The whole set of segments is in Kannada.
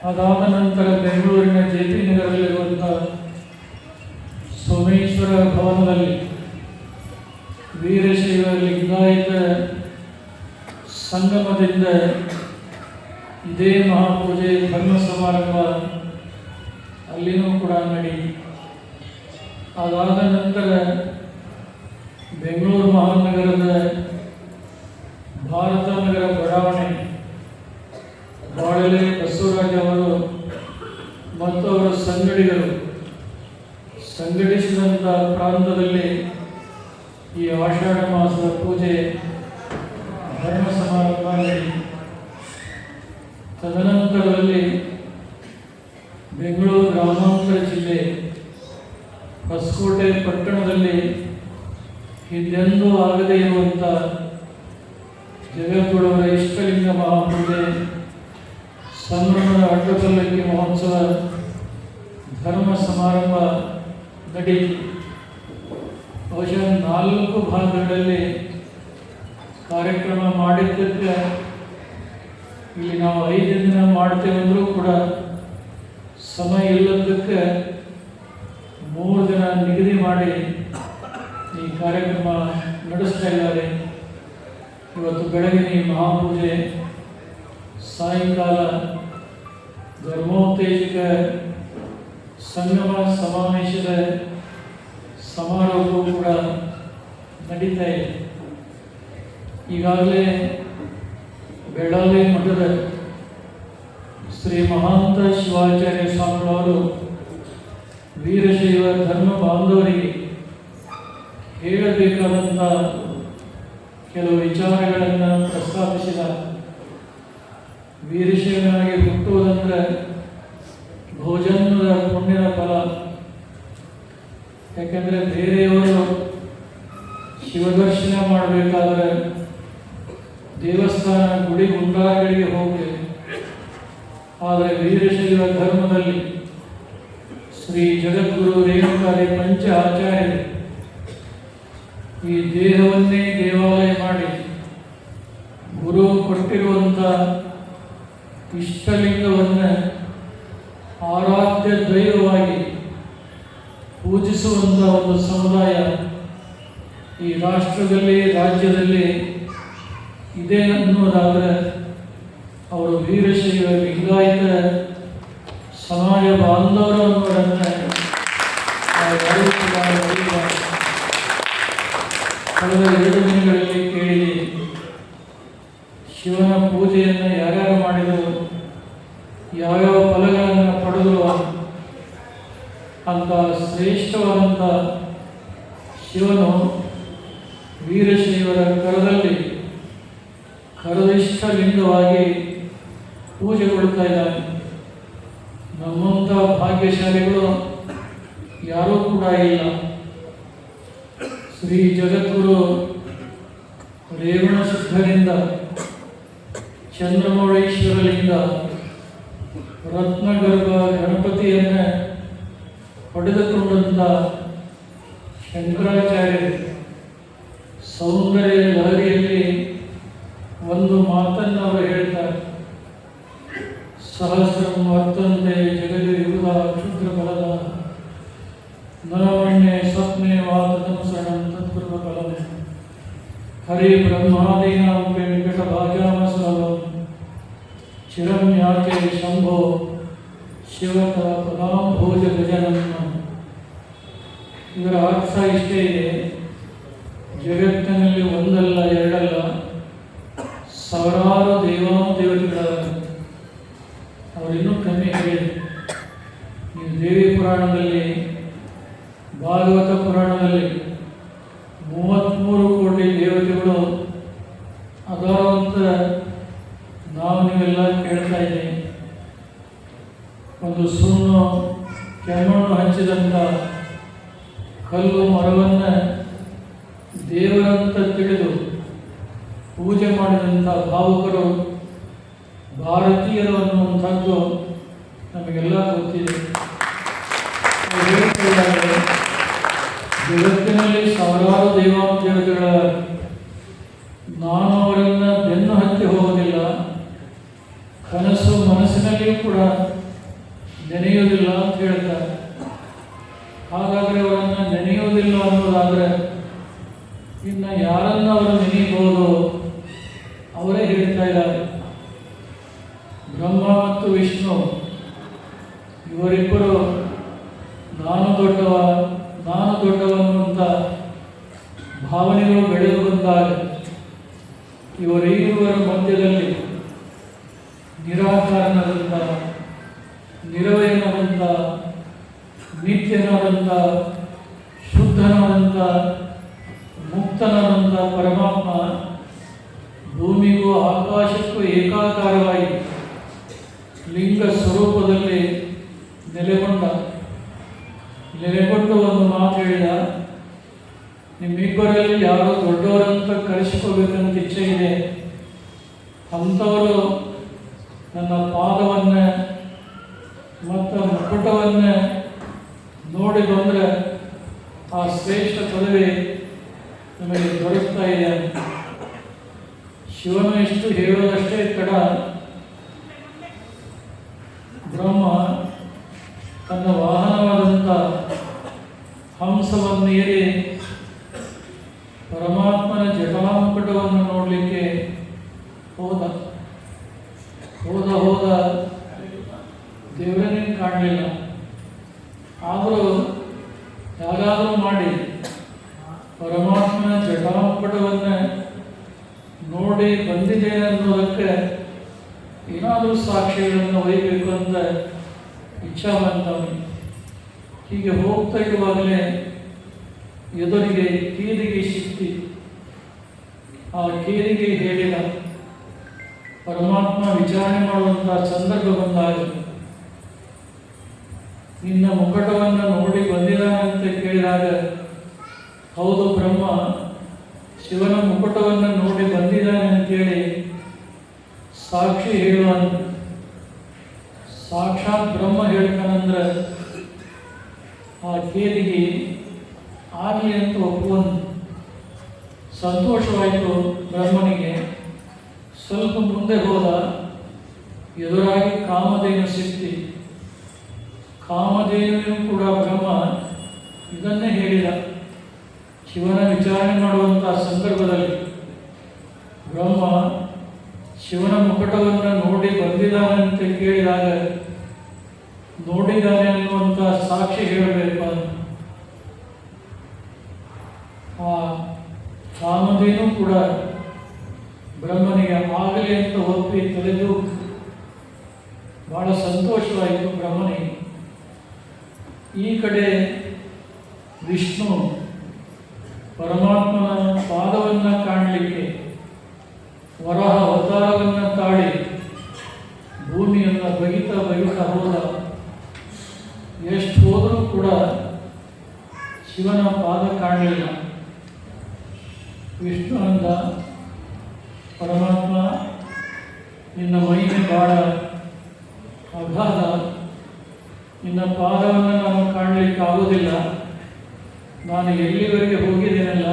ಅದಾದ ನಂತರ ಬೆಂಗಳೂರಿನ JP ನಗರದಲ್ಲಿರುವಂಥ ಸೋಮೇಶ್ವರ ಭವನದಲ್ಲಿ ವೀರಶೈವ ಲಿಂಗಾಯತ ಸಂಗಮದಿಂದ ಇದೇ ಮಹಾಪೂಜೆ ಧರ್ಮ ಸಮಾರಂಭ ಅಲ್ಲಿನೂ ಕೂಡ ನಡೆಯಿತು. ಅದಾದ ನಂತರ ಬೆಂಗಳೂರು ಮಹಾನಗರದ ಭಾರತ ನಗರ ಬಡಾವಣೆ ಬಾಳಲೆ ಬಸವರಾಜ್ ಅವರು ಮತ್ತು ಅವರ ಸಂಗಡಿಗರು ಸಂಘಟಿಸಿದಂಥ ಪ್ರಾಂತದಲ್ಲಿ ಈ ಆಷಾಢ ಮಾಸದ ಪೂಜೆ ಧರ್ಮ ಸಮಾರಂಭ ನಡೆಯಿತು. ತದನಂತರದಲ್ಲಿ ಬೆಂಗಳೂರು ಗ್ರಾಮಾಂತರ ಜಿಲ್ಲೆ ಹೊಸಕೋಟೆ ಪಟ್ಟಣದಲ್ಲಿ ಹಿಂದೆಂದೂ ಆಗದೇ ಇರುವಂಥ ಜಗದ್ಗುರುವರ ಇಷ್ಟಲಿಂಗ ಮಹಾಪೂಜೆ ಸಂಭ್ರಮದ ಅಡ್ಡಪಲ್ಲಕ್ಕಿ ಮಹೋತ್ಸವ ಧರ್ಮ ಸಮಾರಂಭ ನಡೆಯಿತು. ಬಹುಶಃ 4 ಭಾಗಗಳಲ್ಲಿ ಕಾರ್ಯಕ್ರಮ ಮಾಡಿದ್ದಕ್ಕೆ ಇಲ್ಲಿ ನಾವು 5 ದಿನ ಮಾಡ್ತೇವೆಂದರೂ ಕೂಡ ಸಮಯ ಇಲ್ಲದಕ್ಕೆ 3 ದಿನ ನಿಗದಿ ಮಾಡಿ ಈ ಕಾರ್ಯಕ್ರಮ ನಡೆಸ್ತಾ ಇದ್ದಾರೆ. ಇವತ್ತು ಬೆಳಗಿನ ಈ ಮಹಾಪೂಜೆ, ಸಾಯಂಕಾಲ ಧರ್ಮೋತ್ತೇಜಕ ಸಂಗಮ ಸಮಾವೇಶದ ಸಮಾರೋಹವೂ ಕೂಡ ನಡೀತಾ ಇದೆ. ಈಗಾಗಲೇ ಬೆಳ್ಳಾಲೆ ಮಠದ ಶ್ರೀ ಮಹಾಂತ ಶಿವಾಚಾರ್ಯ ಸ್ವಾಮಿಗಳವರು ವೀರಶೈವ ಧರ್ಮ ಬಾಂಧವರಿಗೆ ಹೇಳಬೇಕಾದಂಥ ಕೆಲವು ವಿಚಾರಗಳನ್ನು ಪ್ರಸ್ತಾಪಿಸಿದ. ವೀರಶೈವನಾಗಿ ಹುಟ್ಟುವುದಂದರೆ ಭೋಜನದ ಪುಣ್ಯದ ಫಲ. ಯಾಕೆಂದರೆ ಬೇರೆಯವರು ಶಿವದರ್ಶನ ಮಾಡಬೇಕಾದ್ರೆ ದೇವಸ್ಥಾನ ಗುಡಿ ಗುಂಡಾರಗಳಿಗೆ ಹೋಗಬೇಕು. ಆದರೆ ವೀರಶೈವ ಧರ್ಮದಲ್ಲಿ ಶ್ರೀ ಜಗದ್ಗುರು ರೇಣುಕಾದಿ ಪಂಚ ಆಚಾರ್ಯರು ಈ ದೇಹವನ್ನೇ ದೇವಾಲಯ ಮಾಡಿ ಗುರು ಕೊಟ್ಟಿರುವಂಥ ಇಷ್ಟಲಿಂಗವನ್ನು ಆರಾಧ್ಯ ದೈವವಾಗಿ ಪೂಜಿಸುವಂಥ ಒಂದು ಸಮುದಾಯ ಈ ರಾಷ್ಟ್ರದಲ್ಲಿ ರಾಜ್ಯದಲ್ಲಿ ಇದೆ ಅನ್ನೋದಾದರೆ ಅವರು ವೀರಶೈವ ಲಿಂಗಾಯತ ಸಮಾಜ ಬಾಂಧವರು ಅನ್ನೋದನ್ನು ಕಳೆದ 2 ದಿನಗಳಲ್ಲಿ ಕೇಳಿ ಶಿವನ ಪೂಜೆಯನ್ನು ಯಾರ್ಯಾರು ಮಾಡಿದರು, ಯಾವ್ಯಾವ ಫಲಗಳನ್ನು ಪಡೆದರು ಅಂತ ಶ್ರೇಷ್ಠವಾದಂಥ ಶಿವನು ವೀರಶೈವರ ಕರದಲ್ಲಿ ಕರದಿಷ್ಠ ಲಿಂಗವಾಗಿ ಪೂಜೆಗೊಳ್ತಾ ಇದ್ದಾನೆ. ನಮ್ಮಂಥ ಭಾಗ್ಯಶಾಲಿಗಳು ಯಾರೂ ಕೂಡ ಇಲ್ಲ. ಶ್ರೀ ಜಗದ್ಗುರು ರೇವಣ ಸಿದ್ಧರಿಂದ ಚಂದ್ರಮೌಳೇಶ್ವರಲಿಂಗ ರತ್ನಗರ್ಭ ಗಣಪತಿಯನ್ನು ಪಡೆದುಕೊಂಡಂಥ ಶಂಕರಾಚಾರ್ಯರು ಸೌಂದರ್ಯ ಲಹರಿಯಲ್ಲಿ ಒಂದು ಮಾತನ್ನು ಅವರು ಹೇಳ್ತಾರೆ. ಸಹಸ್ರಂ ವರ್ತಂತೆ ಜಗದಿ ವಿಬುಧ ಕ್ಷುದ್ರ ಫಲದ ನರಮಣ್ಯೆ ಸ್ವಪ್ನೆ ವಾತಂ ಶರಣಂ ತತ್ಪೂರ್ವ ಫಲಂ ಹರಿ ಬ್ರಹ್ಮಾದೀನಾಂ ವೆಂಕಟ ಭಾಜಾಮಸಲಂ ಚಿರಂ ಯಾಕೆ ಶಂಭೋ ಶಿವತ ಪದಾಂಭೋಜ ಗಜನಂ. ಇದರ ಅರ್ಥ ಇಷ್ಟೇ ಇದೆ. ಜಗತ್ತಿನಲ್ಲಿ ಒಂದಲ್ಲ ಎರಡಲ್ಲ ಸಾವಿರಾರು ದೇವಾನುದೇವತೆಗಳ ಅವರಿನ್ನೂ ಕಮ್ಮಿ ಹೇಳಿದೆ. ಈ ದೇವಿ ಪುರಾಣದಲ್ಲಿ, ಭಾಗವತ ಪುರಾಣದಲ್ಲಿ 33 ಕೋಟಿ ದೇವತೆಗಳು ಅದಾವ ಅಂತ ನಾವು ನೀವೆಲ್ಲ ಕೇಳ್ತಾ ಇದ್ದೀವಿ. ಒಂದು ಸುಣ್ಣು ಕೆಮ್ಮಣ್ಣು ಹಂಚಿದಂಥ ಕಲ್ಲು ಮರವನ್ನು ದೇವರಂತ ತಿಳಿದು ಪೂಜೆ ಮಾಡಿದಂಥ ಭಾವುಕರು ಭಾರತೀಯರು ಅನ್ನುವಂಥದ್ದು ನಮಗೆಲ್ಲ ಗೊತ್ತಿದೆ. ಜಗತ್ತಿನಲ್ಲಿ ಸಾವಿರಾರು ದೇವಾನುದೇವತೆಗಳ ನಾನು ಅವರನ್ನು ಬೆನ್ನು ಹತ್ತಿ ಹೋಗೋದಿಲ್ಲ. ಕನಸು ಮನಸ್ಸಿನ ಕನಸಿನಲ್ಲಿಯೂ ಕೂಡ ನೆನೆಯುವುದಿಲ್ಲ ಅಂತ ಹೇಳ್ತಾರೆ. ಹಾಗಾದರೆ ಅವರನ್ನು ನೆನೆಯುವುದಿಲ್ಲ ಅನ್ನೋದಾದರೆ ಇನ್ನು ಯಾರನ್ನು ಅವರು ನೆನೆಯಬಹುದು? ಅವರೇ ಹೇಳ್ತಾ ಇದ್ದಾರೆ, ಬ್ರಹ್ಮ ಮತ್ತು ವಿಷ್ಣು ಇವರಿಬ್ಬರು ನಾನು ದೊಡ್ಡವನು ಅಂತ ಭಾವನೆಗಳು ಬೆಳೆದು ಬಂದಾಗ ಇವರಿಬ್ಬರ ಮಧ್ಯದಲ್ಲಿ ನಿರಾಕಾರನಾದಂಥ, ನಿರವಯನಾದಂಥ, ನಿತ್ಯನಾದಂಥ, ಶುದ್ಧನಾದಂಥ, ಮುಕ್ತನಾದಂಥ ಪರಮಾತ್ಮ ಭೂಮಿಗೂ ಆಕಾಶಕ್ಕೂ ಏಕಾಕಾರವಾಗಿ ಲಿಂಗ ಸ್ವರೂಪದಲ್ಲಿ ನೆಲೆಗೊಂಡು ಒಂದು ಮಾತು ಹೇಳಿದ, ನಿಮ್ಮಿಬ್ಬರಲ್ಲಿ ಯಾರೋ ದೊಡ್ಡವರಂತ ಕರೆಸಿಕೋಬೇಕಂತ ಇಚ್ಛೆ ಇದೆ, ಅಂಥವರು ನನ್ನ ಪಾದವನ್ನು ಮತ್ತು ಮುಕುಟವನ್ನು ನೋಡಿ ಬಂದರೆ ಆ ಶ್ರೇಷ್ಠ ಪದವಿ ನಮಗೆ ದೊರಕ್ತಾ ಇದೆ. ಶಿವನು ಇಷ್ಟು ಹೇಳೋದಷ್ಟೇ ತಡ, ಬ್ರಹ್ಮ ತನ್ನ ವಾಹನವಾದಂಥ ಹಂಸವನ್ನೇರಿ ಪರಮಾತ್ಮನ ಜಟಾಮುಕುಟವನ್ನು ನೋಡಲಿಕ್ಕೆ ಹೋದ ದೇವರನ್ನೇನು ಕಾಣಲಿಲ್ಲ. ಆದರೂ ಯಾರಾದರೂ ಮಾಡಿ ಪರಮಾತ್ಮನ ಜಟಾಮುಕುಟವನ್ನು ನೋಡಿ ಬಂದಿದೆ ಅನ್ನೋದಕ್ಕೆ ಏನಾದರೂ ಸಾಕ್ಷಿಗಳನ್ನು ಒಯ್ಯಬೇಕು ಅಂತ ಇಚ್ಛಾ ಬಂದವನು. ಹೀಗೆ ಹೋಗ್ತಾ ಇರುವಾಗಲೇ ಎದುರಿಗೆ ಕೀರಿಗೆ ಸಿಕ್ತಿ. ಆ ಕೀರಿಗೆ ಹೇಳಿದ, ಪರಮಾತ್ಮ ವಿಚಾರಣೆ ಮಾಡುವಂಥ ಸಂದರ್ಭ ಬಂದಾಗ ನಿನ್ನ ಮುಕಟವನ್ನು ನೋಡಿ ಬಂದಿದ್ದಾನಂತ ಕೇಳಿದಾಗ, ಹೌದು ಬ್ರಹ್ಮ ಶಿವನ ಮುಕುಟವನ್ನು ನೋಡಿ ಬಂದಿದ್ದಾನೆ ಅಂತೇಳಿ ಸಾಕ್ಷಿ ಹೇಳುವನು. ಸಾಕ್ಷಾತ್ ಬ್ರಹ್ಮ ಹೇಳ್ತಾನಂದ್ರೆ ಆ ಕೇದಿಗೆ ಆಗಲಿ ಅಂತ ಒಪ್ಪುವನು. ಸಂತೋಷವಾಯಿತು ಬ್ರಹ್ಮನಿಗೆ. ಸ್ವಲ್ಪ ಮುಂದೆ ಹೋದ, ಎದುರಾಗಿ ಕಾಮಧೇನು ಸಿಕ್ತಿ. ಕಾಮಧೇನು ಕೂಡ ಬ್ರಹ್ಮ ಇದನ್ನೇ ಹೇಳಿದ. ಶಿವನ ವಿಚಾರಣೆ ಮಾಡುವಂಥ ಸಂದರ್ಭದಲ್ಲಿ ಬ್ರಹ್ಮ ಶಿವನ ಮುಕಟವನ್ನು ನೋಡಿ ಬಂದಿದ್ದಾನಂತ ಕೇಳಿದಾಗ ನೋಡಿದ್ದಾನೆ ಅನ್ನುವಂಥ ಸಾಕ್ಷಿ ಹೇಳಬೇಕು. ಆ ಕಾಮಧೇನು ಕೂಡ ಬ್ರಹ್ಮನಿಗೆ ಆಗಲಿ ಅಂತ ಒಪ್ಪಿ ತಿಳಿದು ಬಹಳ ಸಂತೋಷವಾಯಿತು ಬ್ರಹ್ಮನಿಗೆ. ಈ ಕಡೆ ವಿಷ್ಣು ಪರಮಾತ್ಮನ ಪಾದವನ್ನು ಕಾಣಲಿಕ್ಕೆ ವರಹ ಅವತಾರವನ್ನು ತಾಳಿ ಭೂಮಿಯನ್ನು ಬಗಿತಾ ಹೋದ. ಎಷ್ಟು ಹೋದರೂ ಕೂಡ ಶಿವನ ಪಾದ ಕಾಣಲಿಲ್ಲ. ವಿಷ್ಣು ಅಂದ, ಪರಮಾತ್ಮ ನಿನ್ನ ಮಹಿಮೆ ಬಹಳ ಅಗಾಧ, ನಿನ್ನ ಪಾದವನ್ನು ನಾನು ಕಾಣಲಿಕ್ಕೆ ಆಗೋದಿಲ್ಲ. ನಾನು ಎಲ್ಲಿವರೆಗೆ ಹೋಗಿದ್ದೇನಲ್ಲ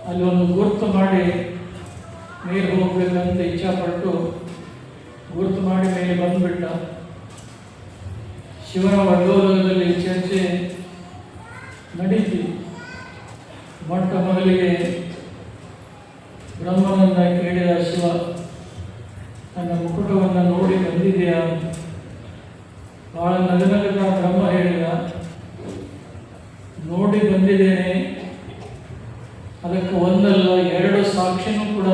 ಅಲ್ಲಿ ಒಂದು ಗುರುತು ಮಾಡಿ ಮೇಲೆ ಹೋಗ್ಬೇಕಂತ ಇಚ್ಛಾಪಟ್ಟು ಗುರುತು ಮಾಡಿ ಮೇಲೆ ಬಂದುಬಿಟ್ಟ. ಶಿವನ ವಡ್ಡೋಲಗದಲ್ಲಿ ಚರ್ಚೆ ನಡೀತಿ. ಮೊಟ್ಟ ಮೊದಲಿಗೆ ಬ್ರಹ್ಮನನ್ನು ಕೇಳಿದ ಶಿವ, ನನ್ನ ಮುಕುಟವನ್ನು ನೋಡಿ ಬಂದಿದೆಯಾ? ಬಹಳ ನಗನಗದ ಬ್ರಹ್ಮ ಹೇಳಿದ, ನೋಡಿ ಬಂದಿದ್ದೇನೆ. ಅದಕ್ಕೆ ಒಂದಲ್ಲ ಎರಡು ಸಾಕ್ಷಿನೂ ಕೂಡ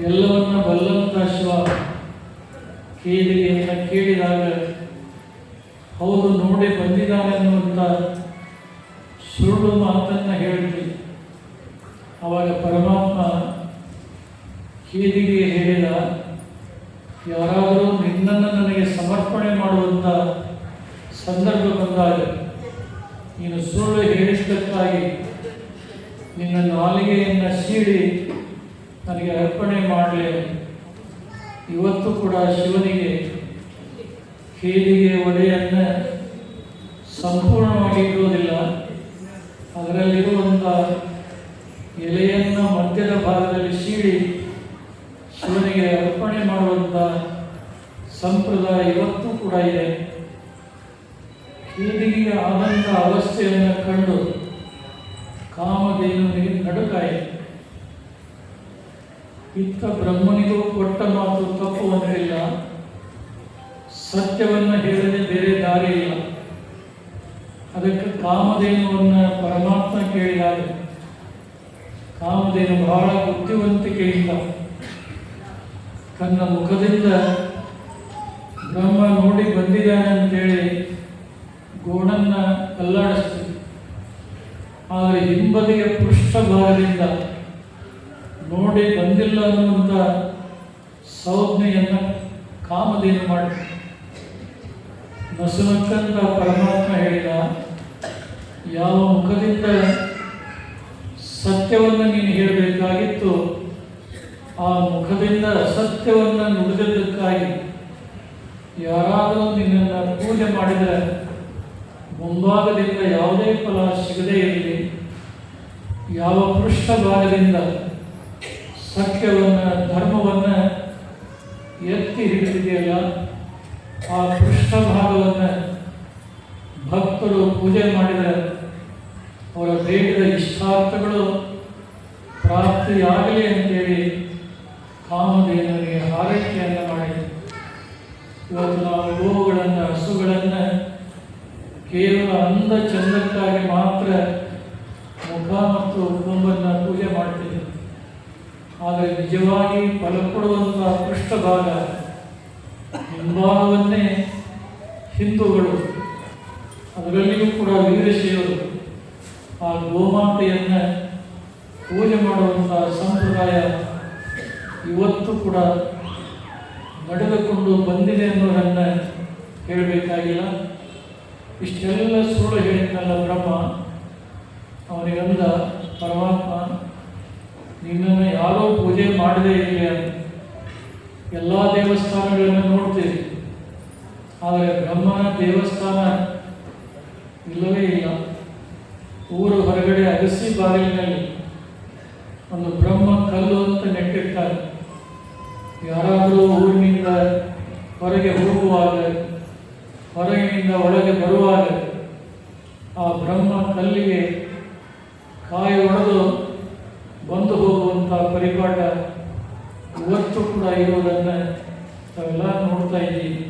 ಎಲ್ಲವನ್ನ ಬಲ್ಲಂತ ಶಿವ ಕೇಳಿಗೆ ಕೇಳಿದಾಗ ಹೌದು ನೋಡಿ ಬಂದಿದ್ದಾನೆ ಅನ್ನುವಂಥ ಸುಳ್ಳು ಮಾತನ್ನು ಹೇಳ್ತೀವಿ. ಆವಾಗ ಪರಮಾತ್ಮ ಕೇದಿಗೆ ಹೇಳಿದ, ಯಾರಾದರೂ ನಿನ್ನನ್ನು ನನಗೆ ಸಮರ್ಪಣೆ ಮಾಡುವಂಥ ಸಂದರ್ಭ ಬಂದಾಗ ನೀನು ಸುಳ್ಳು ಹೇಳಿದ್ದಕ್ಕಾಗಿ ನಿನ್ನ ನಾಲಿಗೆಯನ್ನು ಸೀಳಿ ನನಗೆ ಅರ್ಪಣೆ ಮಾಡಲಿ. ಇವತ್ತು ಕೂಡ ಶಿವನಿಗೆ ಕೇದಿಗೆ ಒಡೆಯನ್ನು ಸಂಪೂರ್ಣವಾಗಿ ಇರುವುದಿಲ್ಲ. ಅದರಲ್ಲಿರುವಂಥ ಎಲೆಯನ್ನು ಮಧ್ಯದ ಭಾಗದಲ್ಲಿ ಸೀಳಿ ಶಿವನಿಗೆ ಅರ್ಪಣೆ ಮಾಡುವಂಥ ಸಂಪ್ರದಾಯ ಇವತ್ತು ಕೂಡ ಇದೆ. ಹೀಗೆ ಆದಂಥ ಅವಸ್ಥೆಯನ್ನು ಕಂಡು ಕಾಮಧೇನುವಿಗೆ ನಡುಕಾಯಿತು. ಇತ್ತ ಬ್ರಹ್ಮನಿಗೂ ಕೊಟ್ಟ ಮಾತು ತಪ್ಪುವಂತಿಲ್ಲ, ಸತ್ಯವನ್ನು ಹೇಳದೆ ಬೇರೆ ದಾರಿ ಇಲ್ಲ. ಅದಕ್ಕೆ ಕಾಮಧೇನುವನ್ನು ಪರಮಾತ್ಮ ಕೇಳಿದಾಗ ಕಾಮಧೇನು ಬಹಳ ಬುದ್ಧಿವಂತಿಕೆಯಿಂದ ತನ್ನ ಮುಖದಿಂದ ಬ್ರಹ್ಮ ನೋಡಿ ಬಂದಿದ್ದಾನೆ ಅಂತೇಳಿ ಗೋಣನ್ನು ಕಲ್ಲಾಡಿಸ್ತೀವಿ. ಆದರೆ ಹಿಂಬದಿಯ ಪೃಷ್ಠಭಾಗದಿಂದ ನೋಡಿ ಬಂದಿಲ್ಲ ಅನ್ನುವಂಥ ಸಂಜ್ಞೆಯನ್ನು ಕಾಮಧೇನು ಮಾಡಿ ನಸುನಕ್ಕಂತ ಪರಮಾತ್ಮ ಹೇಳಿದ, ಯಾವ ಮುಖದಿಂದ ಸತ್ಯವನ್ನು ನೀನು ಹೇಳಬೇಕಾಗಿತ್ತು ಆ ಮುಖದಿಂದ ಅಸತ್ಯವನ್ನು ನುಡಿದಿದ್ದಕ್ಕಾಗಿ ಯಾರಾದರೂ ನಿನ್ನನ್ನು ಪೂಜೆ ಮಾಡಿದರೆ ಮುಂಭಾಗದಿಂದ ಯಾವುದೇ ಫಲ ಸಿಗದೇ ಇರಲಿ, ಯಾವ ಪೃಷ್ಠಭಾಗದಿಂದ ಸತ್ಯವನ್ನು ಧರ್ಮವನ್ನು ಎತ್ತಿ ಹಿಡಿದಿದೆಯಲ್ಲ ಆ ಪೃಷ್ಠಭಾಗವನ್ನು ಭಕ್ತರು ಪೂಜೆ ಮಾಡಿದರೆ ಅವರ ಬೇಡಿದ ಇಷ್ಟಾರ್ಥಗಳು ಪ್ರಾಪ್ತಿಯಾಗಲಿ ಅಂತೇಳಿ ಕಾಮಧೇನುವಿಗೆ ಹಾರೈಕೆಯನ್ನು ಮಾಡಿದೆ. ಇವತ್ತು ನಾವು ಗೋವುಗಳನ್ನು ಹಸುಗಳನ್ನು ಕೇವಲ ಅಂದ ಚಂದಕ್ಕಾಗಿ ಮಾತ್ರ ಮುಖ ಮತ್ತು ಕೊಂಬನ್ನು ಪೂಜೆ ಮಾಡ್ತೀವಿ. ಆದರೆ ನಿಜವಾಗಿ ಫಲ ಕೊಡುವಂಥ ಪೃಷ್ಠಭಾಗ ಹಿಂಭಾಗವನ್ನೇ ಹಿಂದೂಗಳು, ಅದರಲ್ಲಿಯೂ ಕೂಡ ವೀರಶೈವರು ಆ ಗೋಮಾತೆಯನ್ನು ಪೂಜೆ ಮಾಡುವಂಥ ಸಂಪ್ರದಾಯ ಇವತ್ತು ಕೂಡ ನಡೆದುಕೊಂಡು ಬಂದಿದೆ ಅನ್ನೋದನ್ನು ಹೇಳಬೇಕಾಗಿಲ್ಲ. ಇಷ್ಟೆಲ್ಲ ಸುಳ್ಳು ಹೇಳಿದ್ನಲ್ಲ ಬ್ರಹ್ಮ, ಅವನಿಗಂದ ಪರಮಾತ್ಮ, ನಿನ್ನನ್ನು ಯಾರೋ ಪೂಜೆ ಮಾಡದೇ ಇರಲಿ ಅಂತ. ಎಲ್ಲ ದೇವಸ್ಥಾನಗಳನ್ನು ನೋಡ್ತೀವಿ, ಆದರೆ ಬ್ರಹ್ಮನ ದೇವಸ್ಥಾನ ಇಲ್ಲವೇ ಇಲ್ಲ. ಊರು ಹೊರಗಡೆ ಅಗಸಿ ಬಾಗಿಲಿನಲ್ಲಿ ಒಂದು ಬ್ರಹ್ಮ ಕಲ್ಲು ಅಂತ ನೆಟ್ಟಿರ್ತಾರೆ. ಯಾರಾದರೂ ಊರಿನಿಂದ ಹೊರಗೆ ಹೋಗುವಾಗ, ಹೊರಗಿನಿಂದ ಒಳಗೆ ಬರುವಾಗ ಆ ಬ್ರಹ್ಮ ಕಲ್ಲಿಗೆ ಕಾಯಿ ಒಡೆದು ಬಂದು ಹೋಗುವಂಥ ಪರಿಪಾಠ ಇವತ್ತು ಕೂಡ ಇರುವುದನ್ನು ನಾವೆಲ್ಲ ನೋಡ್ತಾ ಇದ್ದೀವಿ.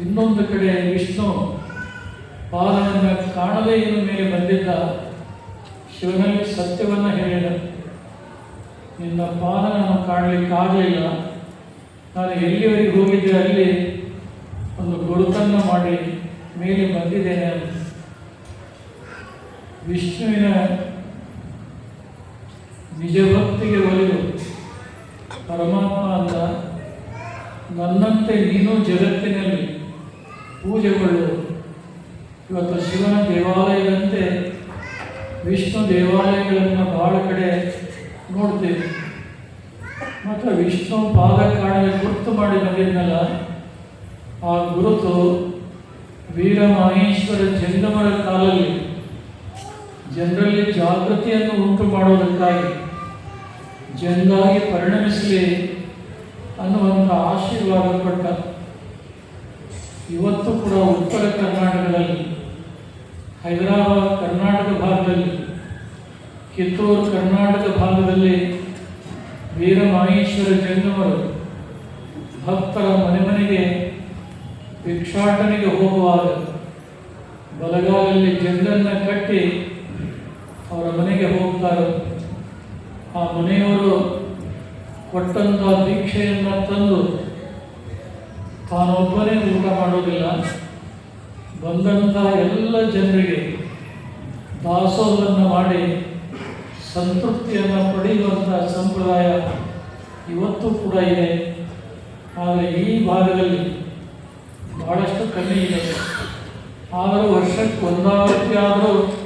ಇನ್ನೊಂದು ಕಡೆ ವಿಷ್ಣು ಪಾದವನ್ನು ಕಾಣದೇ ಇನ್ನು ಮೇಲೆ ಬಂದಿದ್ದ ಶಿವನಲ್ಲಿ ಸತ್ಯವನ್ನು ಹೇಳಿದ, ನಿನ್ನ ಪಾದ ನಾನು ಕಾಣಲಿಕ್ಕಾಗಲಿಲ್ಲ, ನಾನು ಎಲ್ಲಿವರೆಗೆ ಹೋಗಿದ್ದೆ ಅಲ್ಲಿ ಒಂದು ಗುರುತನ್ನು ಮಾಡಿ ಮೇಲೆ ಬಂದಿದ್ದೇನೆ ಅಂತ. ವಿಷ್ಣುವಿನ ನಿಜಭಕ್ತಿಗೆ ಒಲಿದು ಪರಮಾತ್ಮ ಅಂತ, ನನ್ನಂತೆ ನೀನು ಜಗತ್ತಿನಲ್ಲಿ ಪೂಜೆಗಳು. ಇವತ್ತು ಶಿವನ ದೇವಾಲಯದಂತೆ ವಿಷ್ಣು ದೇವಾಲಯಗಳನ್ನು ಬಹಳ ಕಡೆ ನೋಡ್ತೇವೆ. ಮತ್ತು ವಿಷ್ಣು ಪಾದ ಕಾಣದೆ ಗುರುತು ಮಾಡಿ ಬಂದಿದ್ನಲ್ಲ, ಆ ಗುರುತು ವೀರಮಹೇಶ್ವರ ಜಂಗಮರ ಕಾಲಲ್ಲಿ ಜನರಲ್ಲಿ ಜಾಗೃತಿಯನ್ನು ಉಂಟು ಮಾಡೋದಕ್ಕಾಗಿ ಜನರಾಗಿ ಪರಿಣಮಿಸಲಿ ಅನ್ನುವಂಥ ಆಶೀರ್ವಾದ ಕೊಟ್ಟ. ಇವತ್ತು ಕೂಡ ಉತ್ತರ ಕರ್ನಾಟಕದಲ್ಲಿ, ಹೈದರಾಬಾದ್ ಕರ್ನಾಟಕ ಭಾಗದಲ್ಲಿ, ಕಿತ್ತೂರು ಕರ್ನಾಟಕ ಭಾಗದಲ್ಲಿ ವೀರಮಹೇಶ್ವರ ಜಂಗಮರು ಭಕ್ತರ ಮನೆ ಮನೆಗೆ ಭಿಕ್ಷಾಟನೆಗೆ ಹೋಗುವಾಗ ಬಲಗಾಲಲ್ಲಿ ಜಂಗನ್ನು ಕಟ್ಟಿ ಅವರ ಮನೆಗೆ ಹೋಗ್ತಾರೆ. ಆ ಮನೆಯವರು ಕೊಟ್ಟಂಥ ಭಿಕ್ಷೆಯನ್ನು ತಂದು ತಾನೊಬ್ಬನೇ ಊಟ ಮಾಡೋದಿಲ್ಲ, ಬಂದಂಥ ಎಲ್ಲ ಜನರಿಗೆ ದಾಸೋಹವನ್ನು ಮಾಡಿ ಸಂತೃಪ್ತಿಯನ್ನು ಪಡೆಯುವಂಥ ಸಂಪ್ರದಾಯ ಇವತ್ತು ಕೂಡ ಇದೆ. ಆದರೆ ಈ ಭಾಗದಲ್ಲಿ ಬಹಳಷ್ಟು ಕಮ್ಮಿ ಇದೆ. ಆದರೂ ವರ್ಷಕ್ಕೆ ಒಂದಾವರ್ತಿ ಆದರೂ